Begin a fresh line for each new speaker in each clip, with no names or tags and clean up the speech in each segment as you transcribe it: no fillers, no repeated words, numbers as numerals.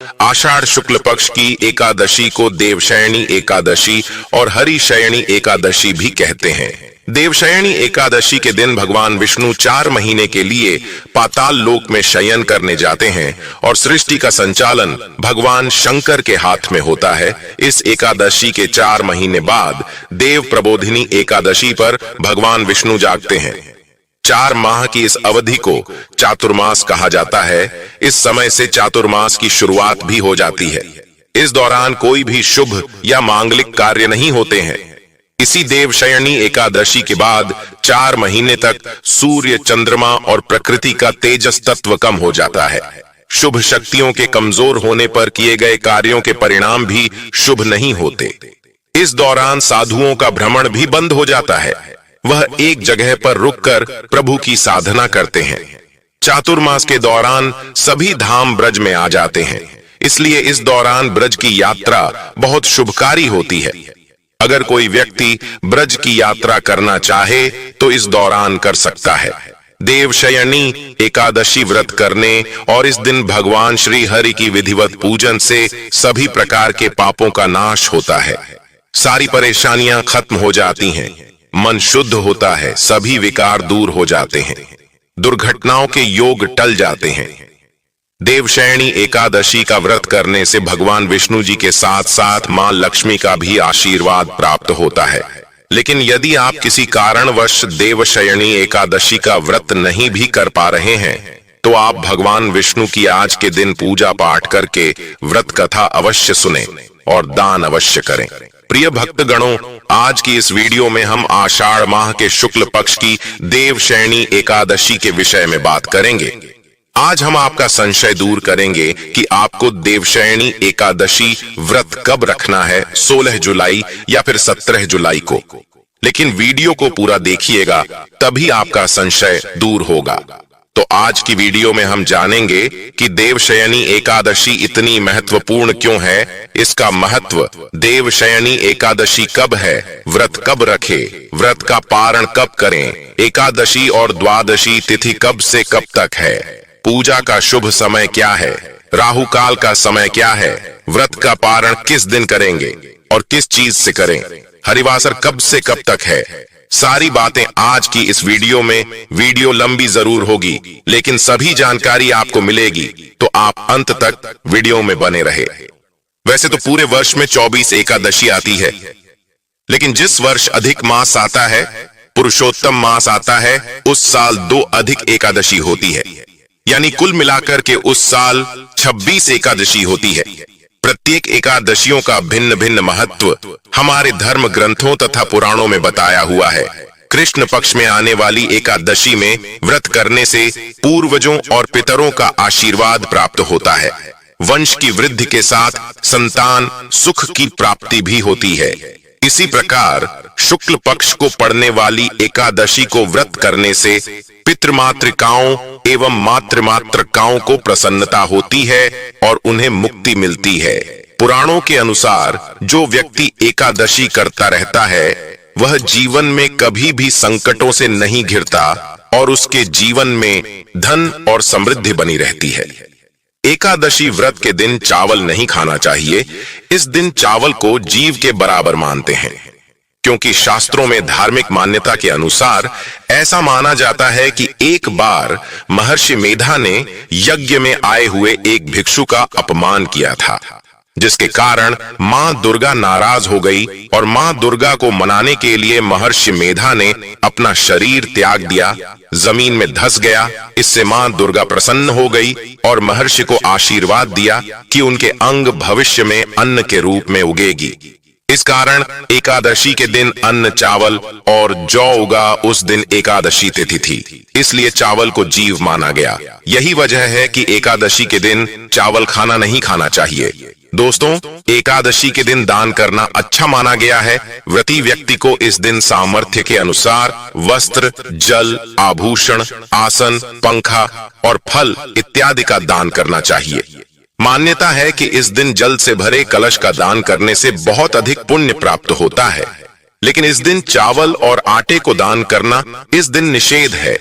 आषाढ़ शुक्ल पक्ष की एकादशी को देवशयनी एकादशी और हरिशयनी एकादशी भी कहते हैं। देवशयनी एकादशी के दिन भगवान विष्णु 4 महीने के लिए पाताल लोक में शयन करने जाते हैं और सृष्टि का संचालन भगवान शंकर के हाथ में होता है। इस एकादशी के 4 महीने बाद देव प्रबोधिनी एकादशी पर भगवान विष्णु जागते हैं। 4 माह की इस अवधि को चातुर्मास कहा जाता है। इस समय से चातुर्मास की शुरुआत भी हो जाती है। इस दौरान कोई भी शुभ या मांगलिक कार्य नहीं होते हैं। इसी देवशयनी एकादशी के बाद 4 महीने तक सूर्य, चंद्रमा और प्रकृति का तेजस तत्व कम हो जाता है। शुभ शक्तियों के कमजोर होने पर किए गए कार्यों के परिणाम भी शुभ नहीं होते। इस दौरान साधुओं का भ्रमण भी बंद हो जाता है। वह एक जगह पर रुककर प्रभु की साधना करते हैं। चातुर्मास के दौरान सभी धाम ब्रज में आ जाते हैं, इसलिए इस दौरान ब्रज की यात्रा बहुत शुभकारी होती है। अगर कोई व्यक्ति ब्रज की यात्रा करना चाहे तो इस दौरान कर सकता है। देवशयनी एकादशी व्रत करने और इस दिन भगवान श्री हरि की विधिवत पूजन से सभी प्रकार के पापों का नाश होता है। सारी परेशानियां खत्म हो जाती हैं, मन शुद्ध होता है, सभी विकार दूर हो जाते हैं, दुर्घटनाओं के योग टल जाते हैं। देवशयनी एकादशी का व्रत करने से भगवान विष्णु जी के साथ साथ मां लक्ष्मी का भी आशीर्वाद प्राप्त होता है। लेकिन यदि आप किसी कारणवश देवशयनी एकादशी का व्रत नहीं भी कर पा रहे हैं तो आप भगवान विष्णु की आज के दिन पूजा पाठ करके व्रत कथा अवश्य सुने और दान अवश्य करें। प्रिय भक्तगणों, आज की इस वीडियो में हम आषाढ़ माह के शुक्ल पक्ष की देवशयनी एकादशी के विषय में बात करेंगे। आज हम आपका संशय दूर करेंगे कि आपको देवशयनी एकादशी व्रत कब रखना है, 16 जुलाई या फिर 17 जुलाई को। लेकिन वीडियो को पूरा देखिएगा, तभी आपका संशय दूर होगा। तो आज की वीडियो में हम जानेंगे कि देवशयनी एकादशी इतनी महत्वपूर्ण क्यों है, इसका महत्व, देवशयनी एकादशी कब है, व्रत कब रखे, व्रत का पारण कब करें, एकादशी और द्वादशी तिथि कब से कब तक है, पूजा का शुभ समय क्या है, राहु काल का समय क्या है, व्रत का पारण किस दिन करेंगे और किस चीज से करें, हरिवासर कब से कब तक है। सारी बातें आज की इस वीडियो में। वीडियो लंबी जरूर होगी, लेकिन सभी जानकारी आपको मिलेगी, तो आप अंत तक वीडियो में बने रहे। वैसे तो पूरे वर्ष में 24 एकादशी आती है, लेकिन जिस वर्ष अधिक मास आता है, पुरुषोत्तम मास आता है, उस साल 2 अधिक एकादशी होती है। यानी कुल मिलाकर के उस साल 26 एकादशी होती है। प्रत्येक एकादशियों का भिन्न भिन्न महत्व हमारे धर्म ग्रंथों तथा पुराणों में बताया हुआ है। कृष्ण पक्ष में आने वाली एकादशी में व्रत करने से पूर्वजों और पितरों का आशीर्वाद प्राप्त होता है। वंश की वृद्धि के साथ संतान सुख की प्राप्ति भी होती है। इसी प्रकार शुक्ल पक्ष को पड़ने वाली एकादशी को व्रत करने से पितृमातृकाओं एवं मातृमातृकाओं को प्रसन्नता होती है और उन्हें मुक्ति मिलती है। पुराणों के अनुसार जो व्यक्ति एकादशी करता रहता है वह जीवन में कभी भी संकटों से नहीं घिरता और उसके जीवन में धन और समृद्धि बनी रहती है। एकादशी व्रत के दिन चावल नहीं खाना चाहिए। इस दिन चावल को जीव के बराबर मानते हैं, क्योंकि शास्त्रों में धार्मिक मान्यता के अनुसार ऐसा माना जाता है कि एक बार महर्षि मेधा ने यज्ञ में आए हुए एक भिक्षु का अपमान किया था, जिसके कारण मां दुर्गा नाराज हो गई और मां दुर्गा को मनाने के लिए महर्षि मेधा ने अपना शरीर त्याग दिया, जमीन में धंस गया। इससे मां दुर्गा प्रसन्न हो गई और महर्षि को आशीर्वाद दिया कि उनके अंग भविष्य में अन्न के रूप में उगेगी। इस कारण एकादशी के दिन अन्न चावल और जौ उगा, उस दिन एकादशी तिथि थी, इसलिए चावल को जीव माना गया। यही वजह है कि एकादशी के दिन चावल खाना नहीं खाना चाहिए। दोस्तों, एकादशी के दिन दान करना अच्छा माना गया है। व्रती व्यक्ति को इस दिन सामर्थ्य के अनुसार वस्त्र, जल, आभूषण, आसन, पंखा और फल इत्यादि का दान करना चाहिए। मान्यता है कि इस दिन जल से भरे कलश का दान करने से बहुत अधिक पुण्य प्राप्त होता है। लेकिन इस दिन चावल और आटे को दान करना इस दिन निषेध है।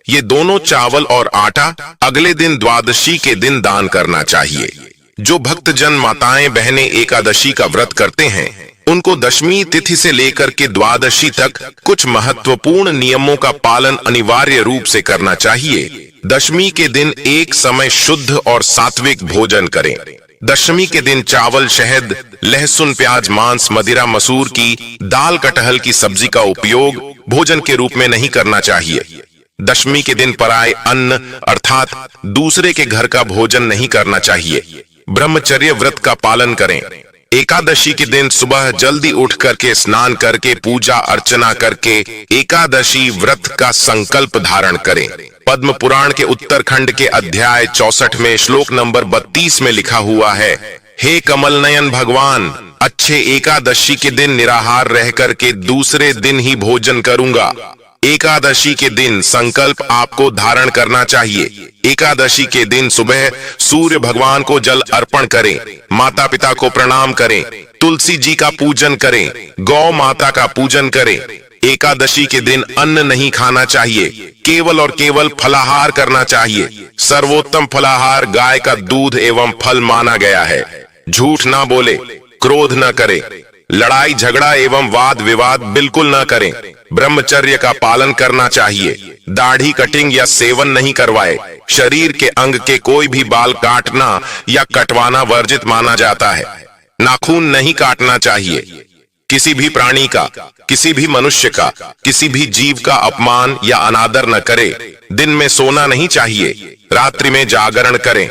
ये दोनों चावल और आटा अगले दिन द्वादशी के दिन दान करना चाहिए। जो भक्तजन माताएं बहनें एकादशी का व्रत करते हैं, उनको दशमी तिथि से लेकर के द्वादशी तक कुछ महत्वपूर्ण नियमों का पालन अनिवार्य रूप से करना चाहिए। दशमी के दिन एक समय शुद्ध और सात्विक भोजन करें। दशमी के दिन चावल, शहद, लहसुन, प्याज, मांस, मदिरा, मसूर की दाल, कटहल की सब्जी का उपयोग भोजन के रूप में नहीं करना चाहिए। दशमी के दिन पराये अन्न अर्थात दूसरे के घर का भोजन नहीं करना चाहिए। ब्रह्मचर्य व्रत का पालन करें। एकादशी के दिन सुबह जल्दी उठ करके स्नान करके पूजा अर्चना करके एकादशी व्रत का संकल्प धारण करें। पद्म पुराण के उत्तरखंड के अध्याय 64 में श्लोक नंबर 32 में लिखा हुआ है, हे कमल नयन भगवान, अच्छे एकादशी के दिन निराहार रह करके दूसरे दिन ही भोजन करूंगा। एकादशी के दिन संकल्प आपको धारण करना चाहिए। एकादशी के दिन सुबह सूर्य भगवान को जल अर्पण करें, माता पिता को प्रणाम करें, तुलसी जी का पूजन करें, गौ माता का पूजन करें। एकादशी के दिन अन्न नहीं खाना चाहिए, केवल और केवल फलाहार करना चाहिए। सर्वोत्तम फलाहार गाय का दूध एवं फल माना गया है। झूठ ना बोले, क्रोध न करे, लड़ाई झगड़ा एवं वाद विवाद बिल्कुल न करें। ब्रह्मचर्य का पालन करना चाहिए। दाढ़ी कटिंग या सेवन नहीं करवाए। शरीर के अंग के कोई भी बाल काटना या कटवाना वर्जित माना जाता है। नाखून नहीं काटना चाहिए। किसी भी प्राणी का, किसी भी मनुष्य का, किसी भी जीव का अपमान या अनादर न करे। दिन में सोना नहीं चाहिए। रात्रि में जागरण करें।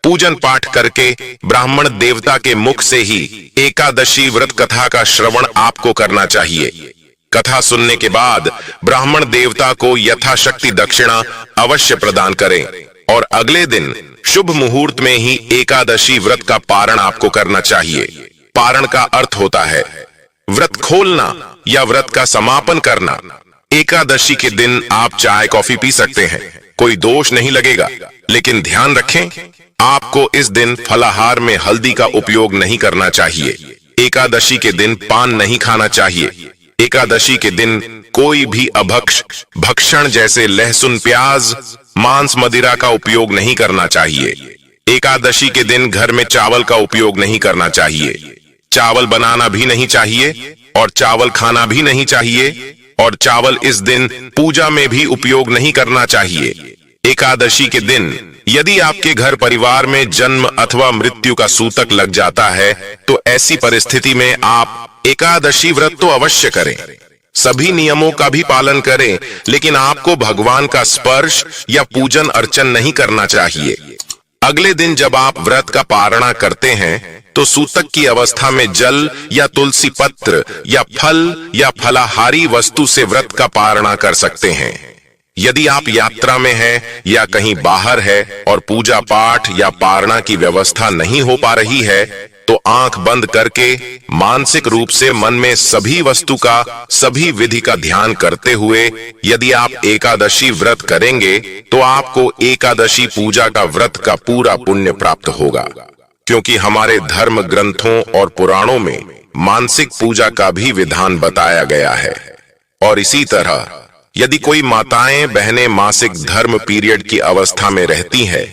पूजन पाठ करके ब्राह्मण देवता के मुख से ही एकादशी व्रत कथा का श्रवण आपको करना चाहिए। कथा सुनने के बाद ब्राह्मण देवता को यथाशक्ति दक्षिणा अवश्य प्रदान करें और अगले दिन शुभ मुहूर्त में ही एकादशी व्रत का पारण आपको करना चाहिए। पारण का अर्थ होता है व्रत खोलना या व्रत का समापन करना। एकादशी के दिन आप चाय कॉफी पी सकते हैं, कोई दोष नहीं लगेगा, लेकिन ध्यान रखें आपको इस दिन फलाहार में हल्दी का उपयोग नहीं करना चाहिए। एकादशी के दिन पान नहीं खाना चाहिए। एकादशी के दिन कोई भी अभक्ष भक्षण जैसे लहसुन, प्याज, मांस, मदिरा का उपयोग नहीं करना चाहिए। एकादशी के दिन घर में चावल का उपयोग नहीं करना चाहिए। चावल बनाना भी नहीं चाहिए और चावल खाना भी नहीं चाहिए और चावल इस दिन पूजा में भी उपयोग नहीं करना चाहिए। एकादशी के दिन यदि आपके घर परिवार में जन्म अथवा मृत्यु का सूतक लग जाता है तो ऐसी परिस्थिति में आप एकादशी व्रत तो अवश्य करें। सभी नियमों का भी पालन करें, लेकिन आपको भगवान का स्पर्श या पूजन अर्चन नहीं करना चाहिए। अगले दिन जब आप व्रत का पारणा करते हैं तो सूतक की अवस्था में जल या तुलसी पत्र या फल या फलाहारी वस्तु से व्रत का पारणा कर सकते हैं। यदि आप यात्रा में हैं या कहीं बाहर है और पूजा पाठ या पारणा की व्यवस्था नहीं हो पा रही है तो आंख बंद करके मानसिक रूप से मन में सभी वस्तु का, सभी विधि का ध्यान करते हुए यदि आप एकादशी व्रत करेंगे तो आपको एकादशी पूजा का व्रत का पूरा पुण्य प्राप्त होगा, क्योंकि हमारे धर्म ग्रंथों और पुराणों में मानसिक पूजा का भी विधान बताया गया है। और इसी तरह यदि कोई माताएं बहनें मासिक धर्म पीरियड की अवस्था में रहती हैं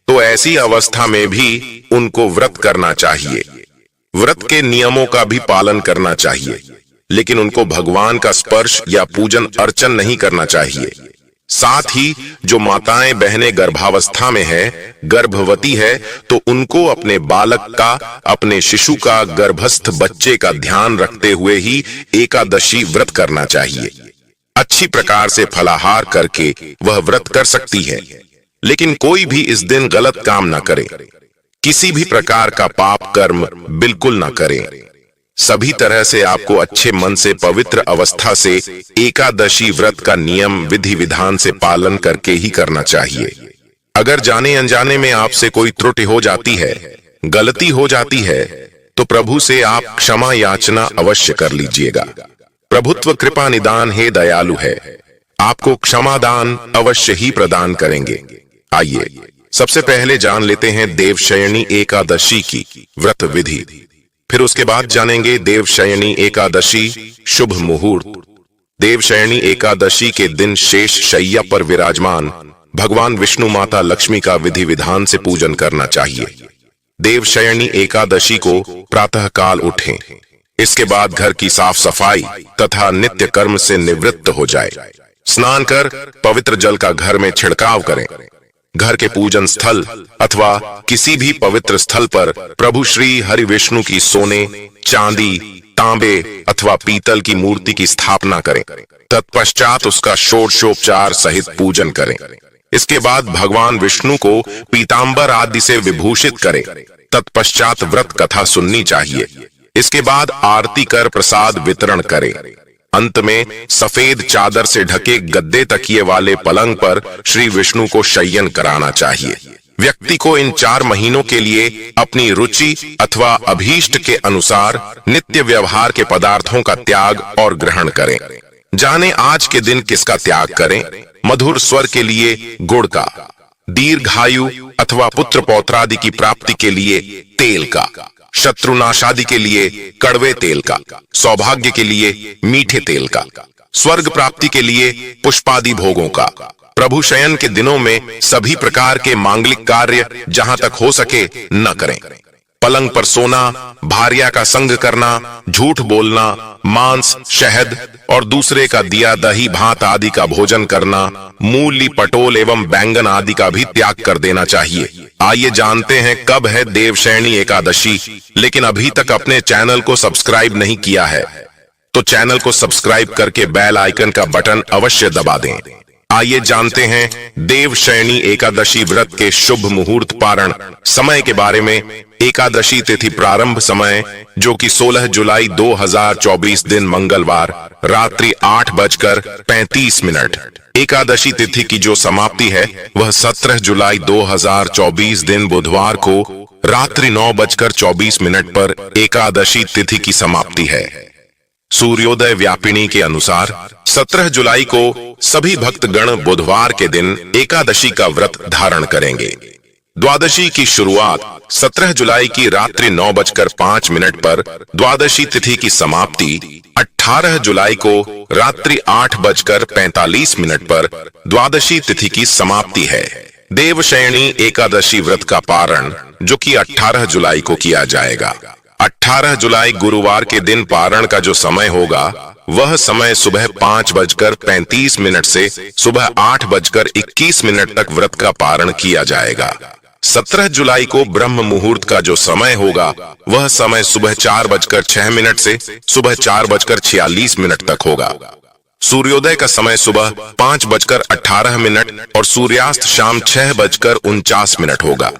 तो ऐसी अवस्था में भी उनको व्रत करना चाहिए। व्रत के नियमों का भी पालन करना चाहिए, लेकिन उनको भगवान का स्पर्श या पूजन अर्चन नहीं करना चाहिए। साथ ही जो माताएं बहनें गर्भावस्था में है, गर्भवती है, तो उनको अपने बालक का, अपने शिशु का, गर्भस्थ बच्चे का ध्यान रखते हुए ही एकादशी व्रत करना चाहिए। अच्छी प्रकार से फलाहार करके वह व्रत कर सकती है, लेकिन कोई भी इस दिन गलत काम ना करे। किसी भी प्रकार का पाप कर्म बिल्कुल ना करें। सभी तरह से आपको अच्छे मन से पवित्र अवस्था से एकादशी व्रत का नियम विधि विधान से पालन करके ही करना चाहिए। अगर जाने अनजाने में आपसे कोई त्रुटि हो जाती है, गलती हो जाती है, तो प्रभु से आप क्षमा याचना अवश्य कर लीजिएगा। प्रभुत्व कृपा निदान हे दयालु है, आपको क्षमादान अवश्य ही प्रदान करेंगे। आइए सबसे पहले जान लेते हैं देवशयनी एकादशी की व्रत विधि, फिर उसके बाद जानेंगे देवशयनी एकादशी शुभ मुहूर्त। देवशयनी एकादशी के दिन शेष शैया पर विराजमान भगवान विष्णु माता लक्ष्मी का विधि विधान से पूजन करना चाहिए। देवशयनी एकादशी को प्रातः काल उठें। इसके बाद घर की साफ सफाई तथा नित्य कर्म से निवृत्त हो जाए। स्नान कर पवित्र जल का घर में छिड़काव करें। घर के पूजन स्थल अथवा किसी भी पवित्र स्थल पर प्रभु श्री हरि विष्णु की सोने, चांदी, तांबे अथवा पीतल की मूर्ति की स्थापना करें। तत्पश्चात उसका षोडशोपचार सहित पूजन करें। इसके बाद भगवान विष्णु को पीतांबर आदि से विभूषित करें। तत्पश्चात व्रत कथा सुननी चाहिए। इसके बाद आरती कर प्रसाद वितरण करें। अंत में सफेद चादर से ढके गद्दे तकिए वाले पलंग पर श्री विष्णु को शयन कराना चाहिए। व्यक्ति को इन 4 महीनों के लिए अपनी रुचि अथवा अभीष्ट के अनुसार नित्य व्यवहार के पदार्थों का त्याग और ग्रहण करें। जाने आज के दिन किसका त्याग करें? मधुर स्वर के लिए गुड़ का, दीर्घायु अथवा पुत्र पौत्रादि की प्राप्ति के लिए तेल का, शत्रुनाशादि के लिए कड़वे तेल का, सौभाग्य के लिए मीठे तेल का, स्वर्ग प्राप्ति के लिए पुष्पादि भोगों का। प्रभु शयन के दिनों में सभी प्रकार के मांगलिक कार्य जहां तक हो सके न करें। पलंग पर सोना, भार्या का संग करना, झूठ बोलना, मांस, शहद और दूसरे का दिया दही भात आदि का भोजन करना, मूली, पटोल एवं बैंगन आदि का भी त्याग कर देना चाहिए। आइए जानते हैं कब है देवशयनी एकादशी। लेकिन अभी तक अपने चैनल को सब्सक्राइब नहीं किया है तो चैनल को सब्सक्राइब करके बेल आइकन का बटन अवश्य दबा दें। आइए जानते हैं देवशयनी एकादशी व्रत के शुभ मुहूर्त पारण समय के बारे में। एकादशी तिथि प्रारंभ समय जो कि 16 जुलाई 2024 दिन मंगलवार रात्रि 8:35। एकादशी तिथि की जो समाप्ति है वह 17 जुलाई 2024 दिन बुधवार को रात्रि 9:24 पर एकादशी तिथि की समाप्ति है। सूर्योदय व्यापिनी के अनुसार 17 जुलाई को सभी भक्तगण बुधवार के दिन एकादशी का व्रत धारण करेंगे। द्वादशी की शुरुआत 17 जुलाई की रात्रि 9:05 पर, द्वादशी तिथि की समाप्ति 18 जुलाई को रात्रि 8:45 पर द्वादशी तिथि की समाप्ति है। देवशयनी एकादशी व्रत का पारण जो कि 18 जुलाई को किया जाएगा। 18 जुलाई गुरुवार के दिन पारण का जो समय होगा वह समय सुबह 5:35 से सुबह 8:21 तक व्रत का पारण किया जाएगा। 17 जुलाई को ब्रह्म मुहूर्त का जो समय होगा वह समय सुबह 4:06 से सुबह 4:46 तक होगा। सूर्योदय का समय सुबह 5:18 और सूर्यास्त शाम 6:49 होगा।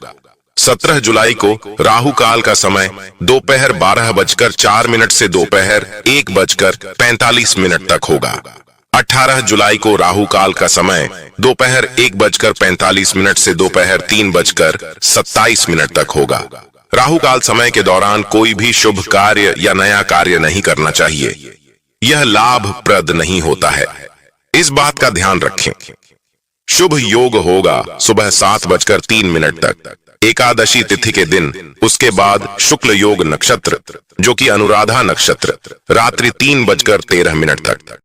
17 जुलाई को राहु काल का समय दोपहर 12:04 से दोपहर 1:45 तक होगा। 18 जुलाई को राहु काल का समय दोपहर 1:45 से दोपहर 3:27 तक होगा। राहु काल समय के दौरान कोई भी शुभ कार्य या नया कार्य नहीं करना चाहिए। यह लाभप्रद नहीं होता है, इस बात का ध्यान रखें। शुभ योग होगा सुबह 7:03 तक एकादशी तिथि के दिन। उसके बाद शुक्ल योग नक्षत्र जो कि अनुराधा नक्षत्र रात्रि 3:13 तक।